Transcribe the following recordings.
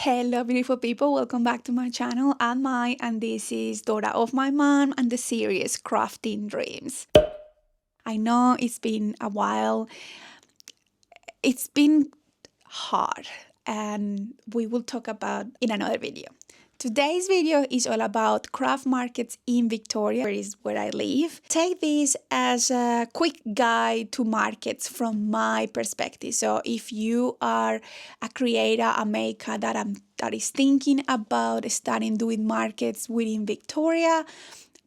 Hello beautiful people, welcome back to my channel and this is Dora of my mom and the series Crafting Dreams. I know it's been a while, it's been hard and we will talk about in another video. Today's video is all about craft markets in Victoria, where I live. Take this as a quick guide to markets from my perspective. So if you are a creator, a maker that is thinking about starting doing markets within Victoria,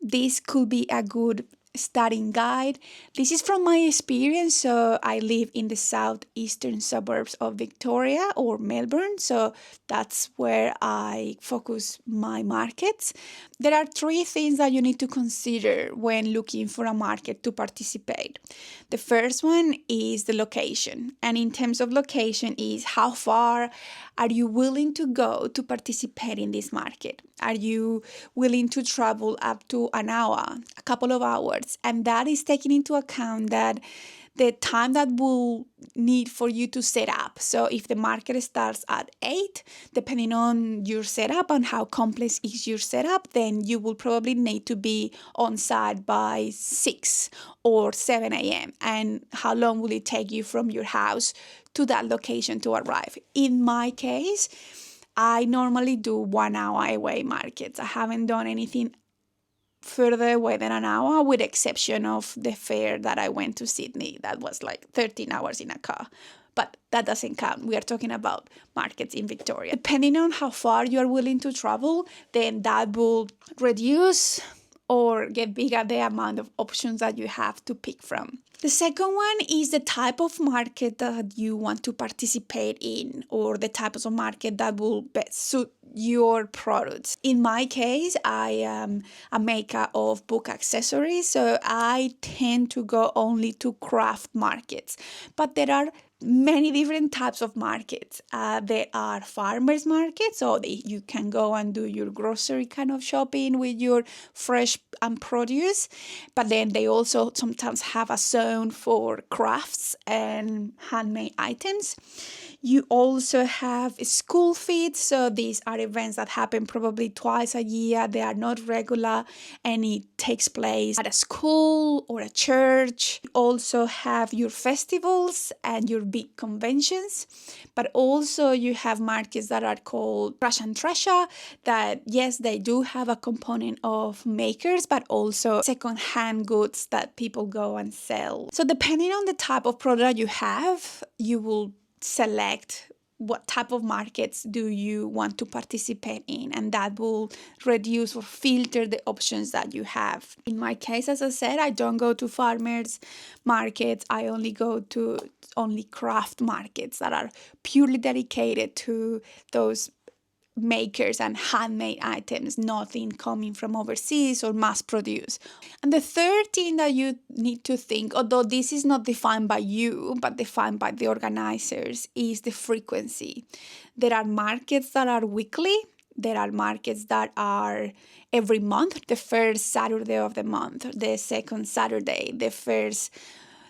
this could be a good starting guide. This is from my experience. So I live in the southeastern suburbs of Victoria or Melbourne. So that's where I focus my markets. There are three things that you need to consider when looking for a market to participate. The first one is the location. And in terms of location is how far are you willing to go to participate in this market? Are you willing to travel up to an hour, a couple of hours? And that is taking into account that the time that will need for you to set up. So if the market starts at 8, depending on your setup and how complex is your setup, then you will probably need to be on site by 6 or 7 a.m. And how long will it take you from your house to that location to arrive? In my case, I normally do 1 hour away markets. I haven't done anything further away than an hour, with the exception of the fair that I went to Sydney. That was like 13 hours in a car. But that doesn't count. We are talking about markets in Victoria. Depending on how far you are willing to travel, then that will reduce or get bigger the amount of options that you have to pick from. The second one is the type of market that you want to participate in, or the types of market that will best suit your products. In my case, I am a maker of book accessories, so I tend to go only to craft markets. But there are many different types of markets. There are farmers markets, so you can go and do your grocery kind of shopping with your fresh produce. But then they also sometimes have a zone for crafts and handmade items. You also have school feeds, so these are events that happen probably twice a year. They are not regular and it takes place at a school or a church. You also have your festivals and your big conventions, but also you have markets that are called Trash and Treasure, that yes, they do have a component of makers, but also second-hand goods that people go and sell. So depending on the type of product you have, you will select what type of markets do you want to participate in, and that will reduce or filter the options that you have. In my case, as I said, I don't go to farmers markets. I only go to craft markets that are purely dedicated to those makers and handmade items, nothing coming from overseas or mass produced. And the third thing that you need to think, although this is not defined by you but defined by the organizers, is the frequency. There are markets that are weekly. There are markets that are every month, the first Saturday of the month, the second Saturday, the first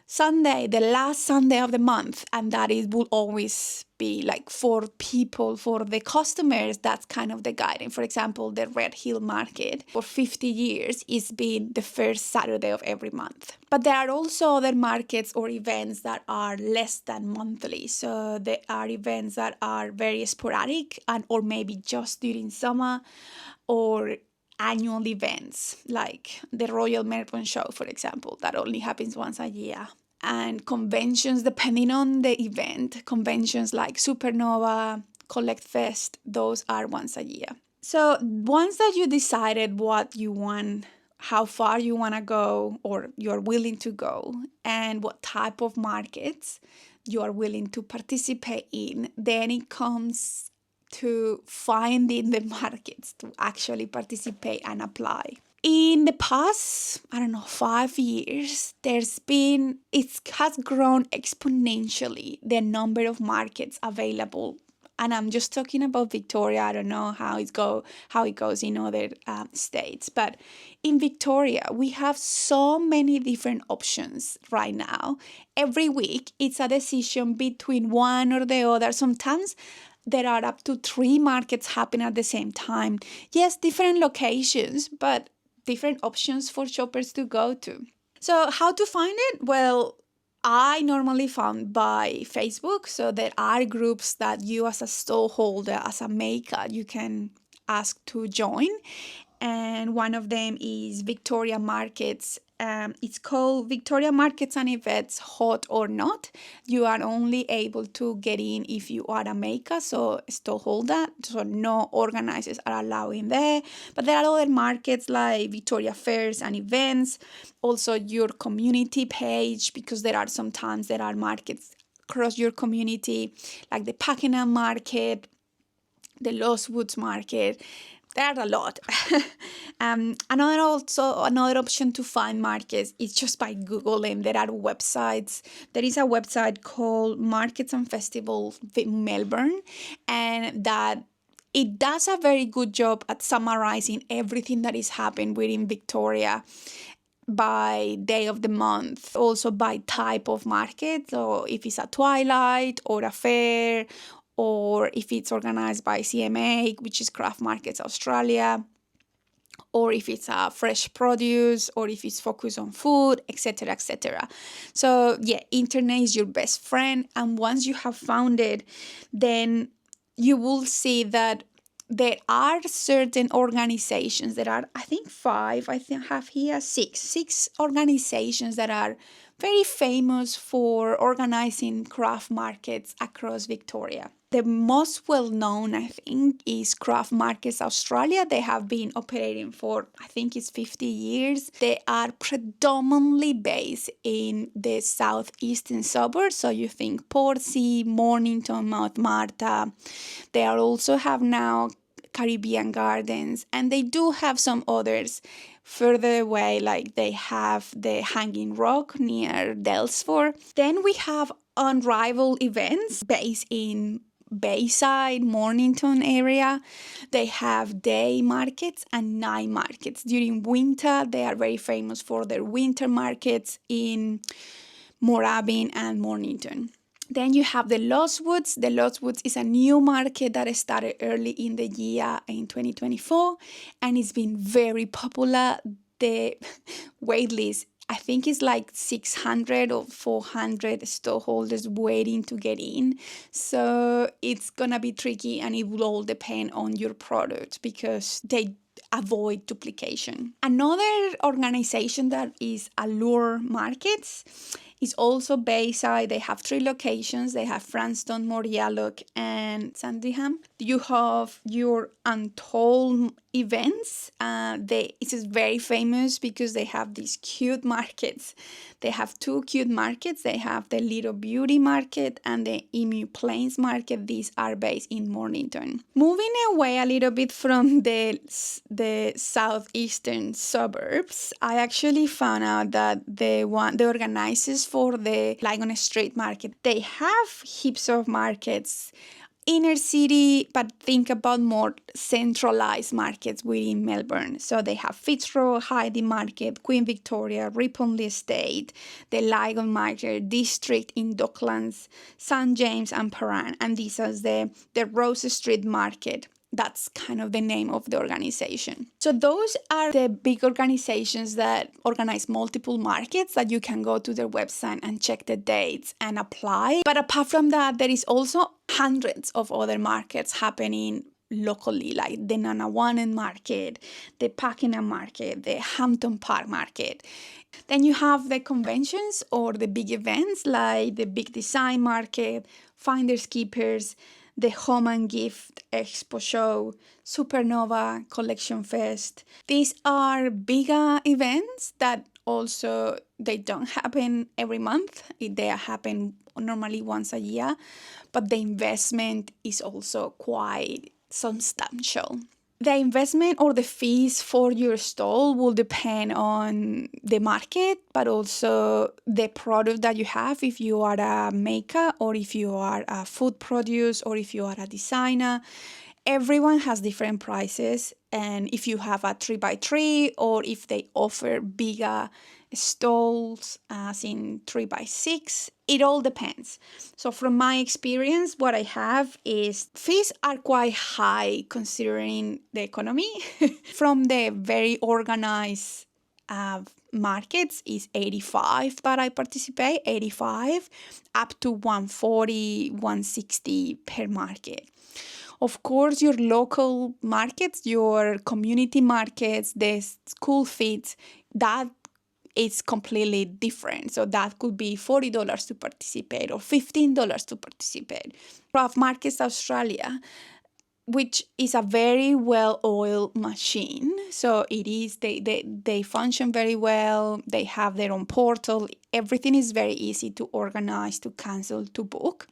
Sunday, the last Sunday of the month, and that it will always be like for people, for the customers, that's kind of the guiding. For example, the Red Hill Market for 50 years is been the first Saturday of every month. But there are also other markets or events that are less than monthly. So there are events that are very sporadic and or maybe just during summer, or annual events like the Royal Melbourne Show, for example, that only happens once a year. And conventions, depending on the event, conventions like Supernova, Collect Fest, those are once a year. So once that you decided what you want, how far you want to go or you're willing to go, and what type of markets you are willing to participate in, then it comes to finding the markets to actually participate and apply. In the past, 5 years, it has grown exponentially, the number of markets available. And I'm just talking about Victoria. I don't know how it goes in other states. But in Victoria, we have so many different options right now. Every week, it's a decision between one or the other. Sometimes there are up to 3 markets happening at the same time. Yes, different locations, but different options for shoppers to go to. So how to find it? Well, I normally found by Facebook. So there are groups that you as a storeholder, as a maker, you can ask to join. And one of them is Victoria Markets. It's called Victoria Markets and Events, hot or not. You are only able to get in if you are a maker, so storeholder. So no organizers are allowed in there. But there are other markets like Victoria Fairs and Events. Also your community page, because sometimes there are markets across your community, like the Pakenham Market, the Lwoods Market. There are a lot. Another option to find markets is just by Googling. There are websites. There is a website called Markets and Festivals Melbourne, and that it does a very good job at summarizing everything that is happening within Victoria by day of the month, also by type of market. So if it's a twilight or a fair, or if it's organized by CMA, which is Craft Markets Australia, or if it's a fresh produce, or if it's focused on food, etc., etc. So yeah, internet is your best friend, and once you have found it, then you will see that there are certain organizations. There are, I think, 5. I think I have here 6 organizations that are very famous for organizing craft markets across Victoria. The most well-known, I think, is Craft Markets Australia. They have been operating for, I think it's 50 years. They are predominantly based in the southeastern suburbs. So you think Portsea, Mornington, Mount Martha. They also have now Caribbean Gardens, and they do have some others further away, like they have the Hanging Rock near Delsford. Then we have Unrival Events based in Bayside, Mornington area. They have day markets and night markets. During winter, they are very famous for their winter markets in Moorabbin and Mornington. Then you have the Lwoods. The Lwoods is a new market that started early in the year in 2024, and it's been very popular. The wait list, I think it's like 600 or 400 storeholders waiting to get in. So it's gonna be tricky, and it will all depend on your product because they avoid duplication. Another organization that is Allure Markets is also Bayside. They have 3 locations. They have Franston, Morialloc, and Sandringham. You have your Untold Events. It is very famous because they have these cute markets. They have 2 cute markets. They have the Little Beauty Market and the Emu Plains Market. These are based in Mornington. Moving away a little bit from the southeastern suburbs, I actually found out that the organizers for the Lygon Street Market, they have heaps of markets inner city, but think about more centralized markets within Melbourne. So they have Fitzroy, Heidi Market, Queen Victoria, Riponley Estate, the Lygon Market District in Docklands, St. James and Paran. And this is the Rose Street Market. That's kind of the name of the organization. So those are the big organizations that organize multiple markets that you can go to their website and check the dates and apply. But apart from that, there is also hundreds of other markets happening locally, like the Nanawanen Market, the Pakenham Market, the Hampton Park Market. Then you have the conventions or the big events like the Big Design Market, Finders Keepers, the Home and Gift Expo Show, Supernova Collection Fest. These are bigger events that also they don't happen every month. They happen normally once a year, but the investment is also quite substantial. The investment or the fees for your stall will depend on the market, but also the product that you have. If you are a maker, or if you are a food produce, or if you are a designer, everyone has different prices, and if you have a 3x3 or if they offer bigger stalls as in 3x6, it all depends. So from my experience, what I have is fees are quite high considering the economy. From the very organized markets is 85 that I participate, 85 up to 140, 160 per market. Of course, your local markets, your community markets, the school feeds, that is completely different. So that could be $40 to participate or $15 to participate. Craft Markets Australia, which is a very well-oiled machine. So it is, they function very well. They have their own portal. Everything is very easy to organize, to cancel, to book.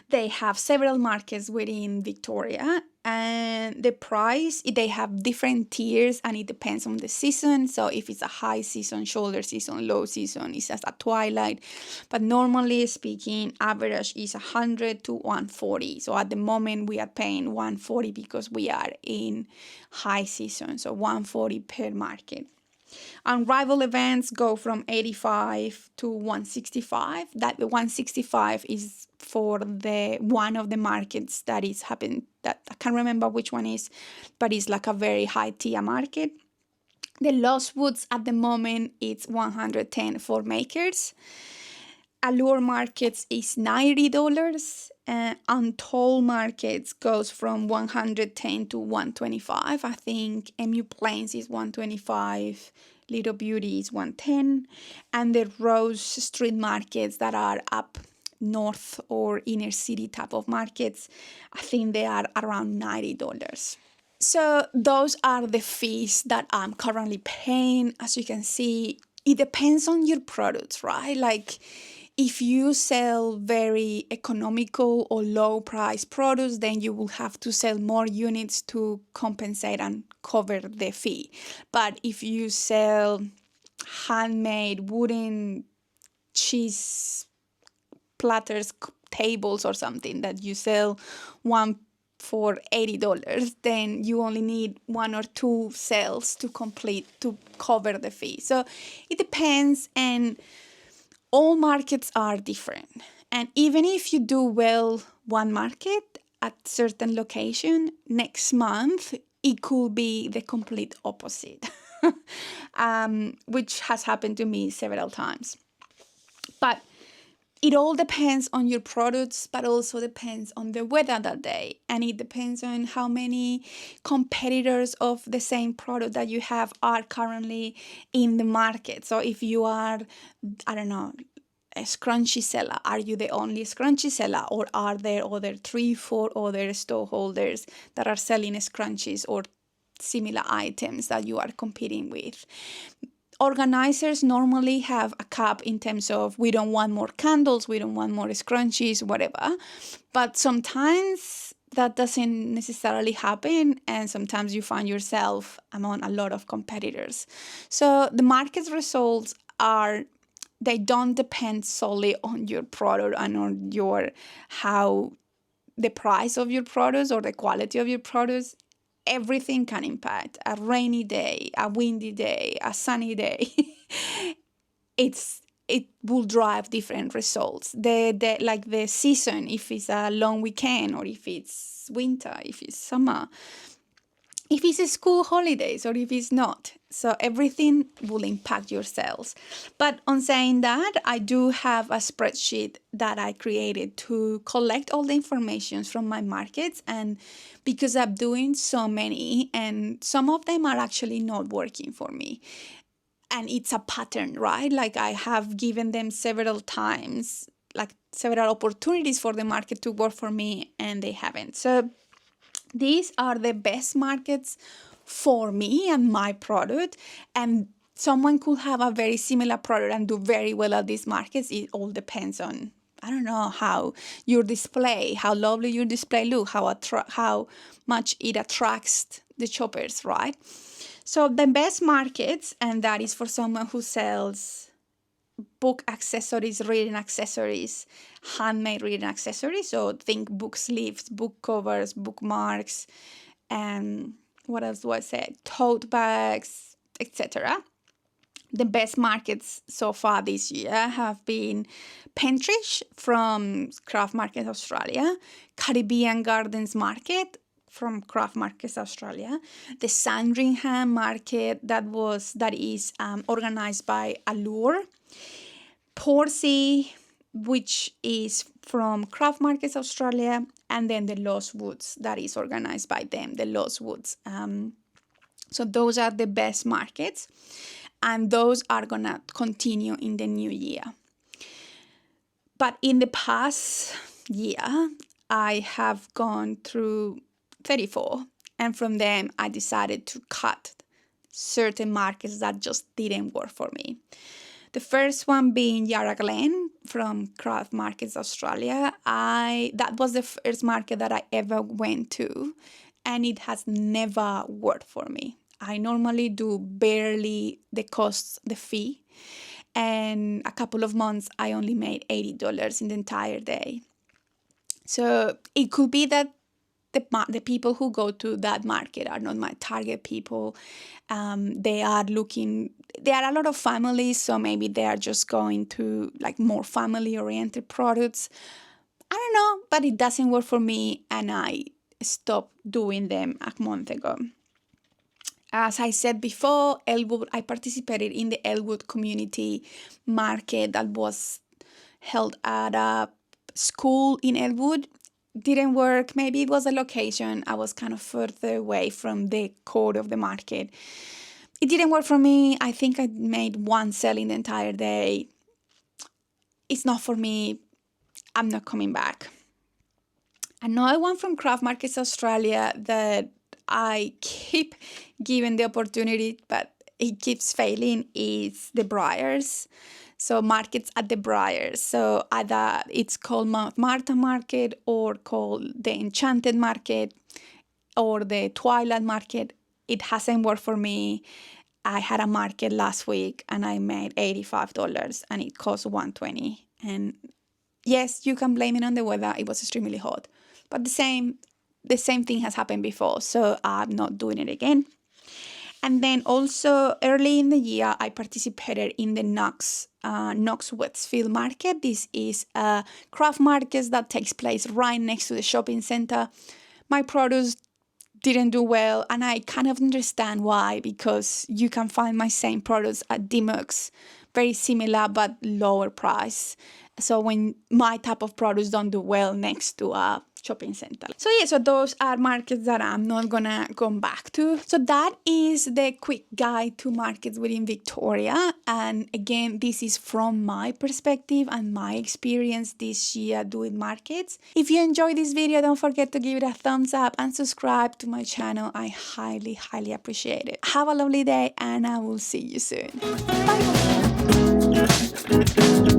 They have several markets within Victoria, and the price, they have different tiers and it depends on the season. So if it's a high season, shoulder season, low season, it's just a twilight. But normally speaking, average is 100 to 140. So at the moment we are paying 140 because we are in high season. So 140 per market. Unrival Events go from 85 to 165. That the 165 is for the one of the markets that is happened, that I can't remember which one is, but it's like a very high tier market. The Lwoods at the moment it's 110 for makers. Allure Markets is $90. Untold Markets goes from 110 to 125. I think MU Plains is 125. Little Beauty is 110. And the Rose Street Markets that are up north or inner city type of markets, I think they are around $90. So those are the fees that I'm currently paying. As you can see, it depends on your products, right? Like if you sell very economical or low price products, then you will have to sell more units to compensate and cover the fee. But if you sell handmade wooden cheese platters, tables or something that you sell one for $80, then you only need one or two sales to cover the fee. So it depends, and all markets are different. And even if you do well one market at certain location, next month it could be the complete opposite, which has happened to me several times. But it all depends on your products, but also depends on the weather that day. And it depends on how many competitors of the same product that you have are currently in the market. So if you are, I don't know, a scrunchie seller, are you the only scrunchie seller, or are there other 3-4 other store holders that are selling scrunchies or similar items that you are competing with? Organizers normally have a cap in terms of we don't want more candles, we don't want more scrunchies, whatever. But sometimes that doesn't necessarily happen, and sometimes you find yourself among a lot of competitors. So the market's results they don't depend solely on your product and on how the price of your products or the quality of your products. Everything can impact. A rainy day, a windy day, a sunny day. It will drive different results. Like the season, if it's a long weekend, or if it's winter, if it's summer, if it's school holidays, or if it's not. So everything will impact your sales. But on saying that, I do have a spreadsheet that I created to collect all the information from my markets, and because I'm doing so many, and some of them are actually not working for me. And it's a pattern, right? Like I have given them several times, like several opportunities for the market to work for me, and they haven't. So these are the best markets for me and my product, and someone could have a very similar product and do very well at these markets. It all depends on, I don't know, how your display, how lovely your display look, how much it attracts the shoppers, right? So the best markets, and that is for someone who sells book accessories, reading accessories, handmade reading accessories. So think book sleeves, book covers, bookmarks, and what else do I say? Tote bags, etc. The best markets so far this year have been Pentrish from Craft Markets Australia, Caribbean Gardens Market from Craft Markets Australia, the Sandringham Market that is organized by Allure, Portsea, which is from Craft Markets Australia, and then the Lwoods that is organized by them, the Lwoods. So those are the best markets, and those are gonna continue in the new year. But in the past year, I have gone through 34, and from them I decided to cut certain markets that just didn't work for me. The first one being Yarra Glen from Craft Markets Australia. That was the first market that I ever went to, and it has never worked for me. I normally do barely the fee, and a couple of months I only made $80 in the entire day. So it could be that the people who go to that market are not my target people. There are a lot of families, so maybe they are just going to like more family-oriented products. I don't know, but it doesn't work for me, and I stopped doing them a month ago. As I said before, I participated in the Elwood community market that was held at a school in Elwood. Didn't work. Maybe it was a location. I was kind of further away from the core of the market. It didn't work for me. I think I made one sale in the entire day. It's not for me. I'm not coming back. Another one from Craft Markets Australia that I keep giving the opportunity, but it keeps failing, is the Briars. So markets at the Briars. So either it's called Mount Martha Market, or called the Enchanted Market, or the Twilight Market. It hasn't worked for me. I had a market last week and I made $85 and it cost $120. And yes, you can blame it on the weather. It was extremely hot. But the same thing has happened before, so I'm not doing it again. And then also early in the year, I participated in the Knox Westfield Market. This is a craft market that takes place right next to the shopping center. My produce didn't do well, and I kind of understand why, because you can find my same products at Dimmock's, very similar but lower price. So when my type of products don't do well next to a shopping center. So those are markets that I'm not gonna go back to. So that is the quick guide to markets within Victoria. And again, this is from my perspective and my experience this year doing markets. If you enjoyed this video, don't forget to give it a thumbs up and subscribe to my channel. I highly, highly appreciate it. Have a lovely day, and I will see you soon. Bye.